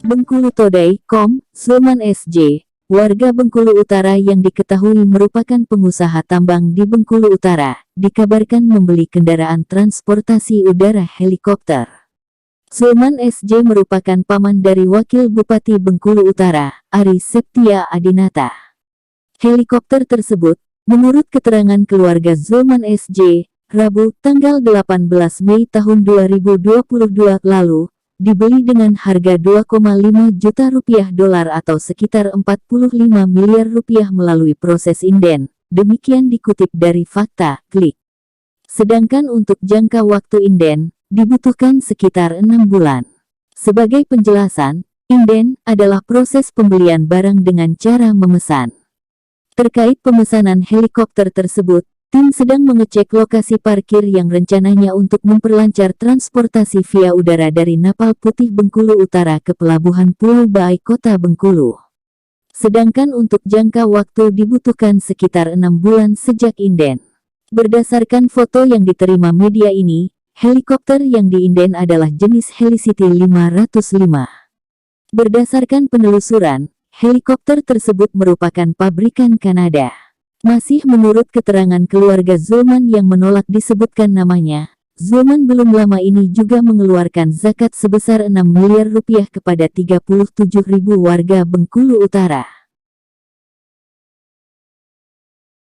Bengkulu Today.com, Zulman SJ, warga Bengkulu Utara yang diketahui merupakan pengusaha tambang di Bengkulu Utara, dikabarkan membeli kendaraan transportasi udara helikopter. Zulman SJ merupakan paman dari Wakil Bupati Bengkulu Utara, Ari Septia Adinata. Helikopter tersebut, menurut keterangan keluarga Zulman SJ, Rabu, tanggal 18 Mei tahun 2022 lalu, dibeli dengan harga 2,5 juta rupiah dolar atau sekitar 45 miliar rupiah melalui proses inden, demikian dikutip dari Fakta Klik. Sedangkan untuk jangka waktu inden, dibutuhkan sekitar 6 bulan. Sebagai penjelasan, inden adalah proses pembelian barang dengan cara memesan. Terkait pemesanan helikopter tersebut, tim sedang mengecek lokasi parkir yang rencananya untuk memperlancar transportasi via udara dari Napal Putih Bengkulu Utara ke Pelabuhan Pulau Baai Kota Bengkulu. Sedangkan untuk jangka waktu dibutuhkan sekitar 6 bulan sejak inden. Berdasarkan foto yang diterima media ini, helikopter yang diinden adalah jenis Helicity 505. Berdasarkan penelusuran, helikopter tersebut merupakan pabrikan Kanada. Masih menurut keterangan keluarga Zulman yang menolak disebutkan namanya, Zulman belum lama ini juga mengeluarkan zakat sebesar 6 miliar rupiah kepada 37.000 warga Bengkulu Utara.